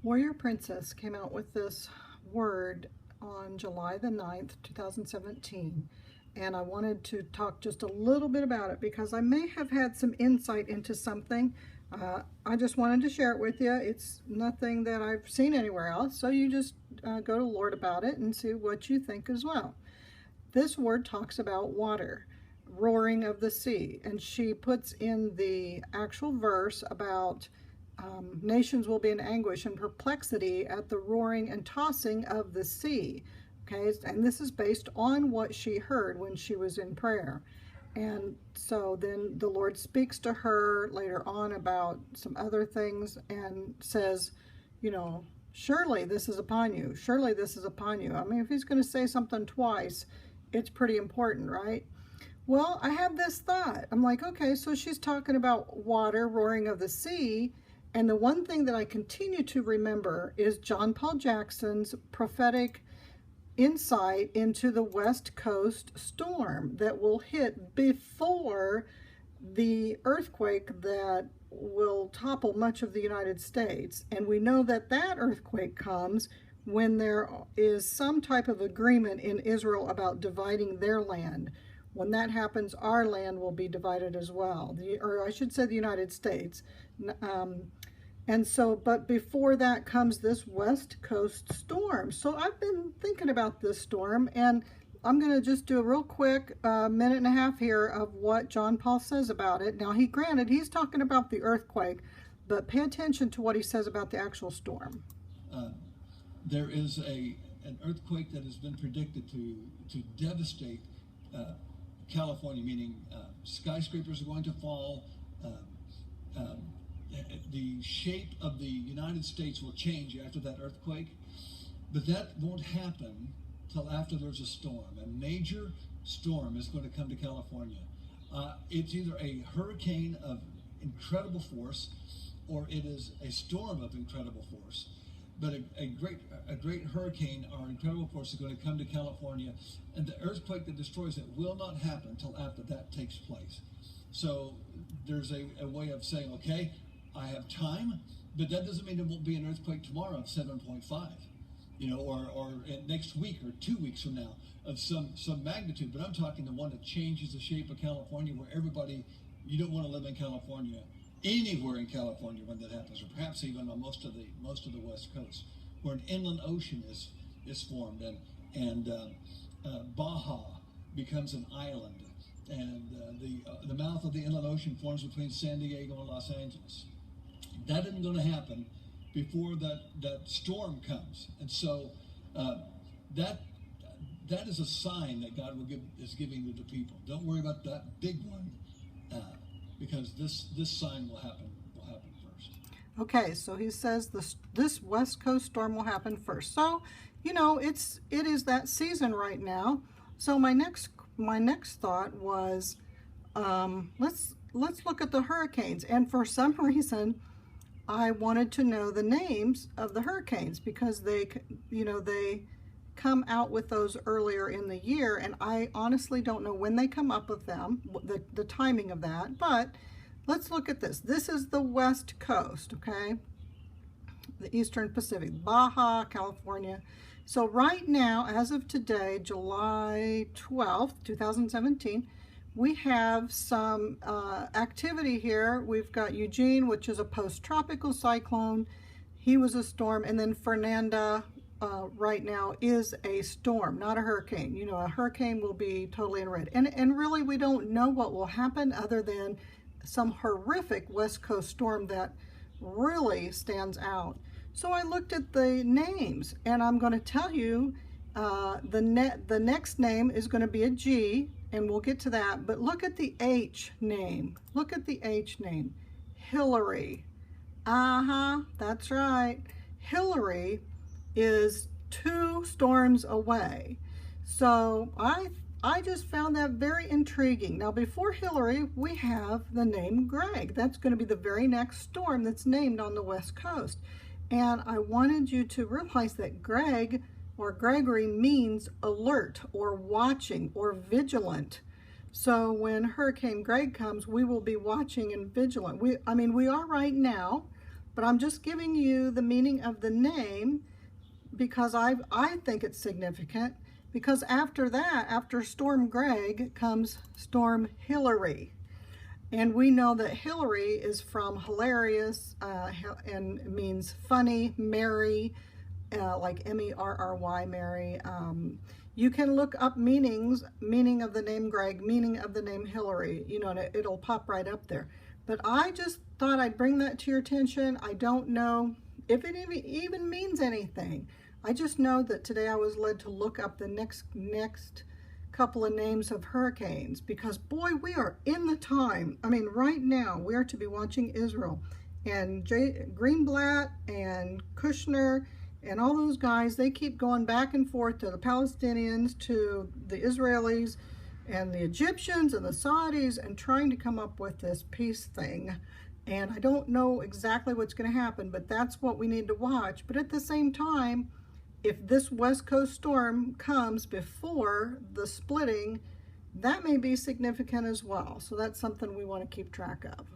Warrior Princess came out with this word on July the 9th, 2017, and I wanted to talk just a little bit about it because I may have had some insight into something. I just wanted to share it with you. It's nothing that I've seen anywhere else, so you just go to Lord about it and see what you think as well. This word talks about water, roaring of the sea, and she puts in the actual verse about nations will be in anguish and perplexity at the roaring and tossing of the sea. Okay, and this is based on what she heard when she was in prayer. And so then the Lord speaks to her later on about some other things and says, you know, surely this is upon you. Surely this is upon you. I mean, if he's going to say something twice, it's pretty important, right? Well, I have this thought. I'm like, okay, so she's talking about water, roaring of the sea. And the one thing that I continue to remember is John Paul Jackson's prophetic insight into the West Coast storm that will hit before the earthquake that will topple much of the United States. And we know that that earthquake comes when there is some type of agreement in Israel about dividing their land. When that happens, our land will be divided as well, or I should say the United States. And so, but before that comes this West Coast storm. So I've been thinking about this storm, and I'm going to just do a real quick minute and a half here of what John Paul says about it. Now, granted, he's talking about the earthquake, but pay attention to what he says about the actual storm. There is an earthquake that has been predicted to devastate California, meaning skyscrapers are going to fall. The shape of the United States will change after that earthquake, but that won't happen till after there's a storm. A major storm is going to come to California. It's either a hurricane of incredible force or it is a storm of incredible force. But a great hurricane or incredible force is going to come to California, and the earthquake that destroys it will not happen until after that takes place. So there's a way of saying, okay, I have time, but that doesn't mean there won't be an earthquake tomorrow of 7.5, you know, or next week or 2 weeks from now of some magnitude. But I'm talking the one that changes the shape of California, where everybody, you don't want to live in California, anywhere in California when that happens, or perhaps even on most of the West Coast, where an inland ocean is formed, and Baja becomes an island, and the mouth of the inland ocean forms between San Diego and Los Angeles. That isn't going to happen before that storm comes, and so that is a sign that God is giving to the people. Don't worry about that big one. Because this sign will happen first. Okay, so he says this West Coast storm will happen first. So, you know, it is that season right now. So my next thought was, let's look at the hurricanes. And for some reason, I wanted to know the names of the hurricanes because they come out with those earlier in the year, and I honestly don't know when they come up with them, the timing of that, but let's look at this. This is the West Coast, okay? The Eastern Pacific, Baja, California. So right now, as of today, July 12th, 2017, we have some activity here. We've got Eugene, which is a post-tropical cyclone. He was a storm, and then Fernanda, right now is a storm, not a hurricane. You know, a hurricane will be totally in red. And really, we don't know what will happen other than some horrific West Coast storm that really stands out. So I looked at the names, and I'm going to tell you the next name is going to be a G, and we'll get to that. But look at the H name. Look at the H name. Hilary. That's right. Hilary is 2 storms away. So I just found that very intriguing. Now, before Hilary, we have the name Greg. That's going to be the very next storm that's named on the West Coast. And I wanted you to realize that Greg or Gregory means alert or watching or vigilant. So when Hurricane Greg comes, we will be watching and vigilant. We are right now, but I'm just giving you the meaning of the name because I think it's significant, because after that, after Storm Greg, comes Storm Hilary. And we know that Hilary is from hilarious and means funny, merry, like M-E-R-R-Y, Mary. You can look up meaning of the name Greg, meaning of the name Hilary, you know, and it'll pop right up there. But I just thought I'd bring that to your attention. I don't know if it even means anything. I just know that today I was led to look up the next couple of names of hurricanes, because boy, we are in the time. I mean, right now we are to be watching Israel, and Greenblatt and Kushner and all those guys, they keep going back and forth to the Palestinians, to the Israelis, and the Egyptians and the Saudis, and trying to come up with this peace thing. And I don't know exactly what's going to happen, but that's what we need to watch. But at the same time, if this West Coast storm comes before the splitting, that may be significant as well. So that's something we want to keep track of.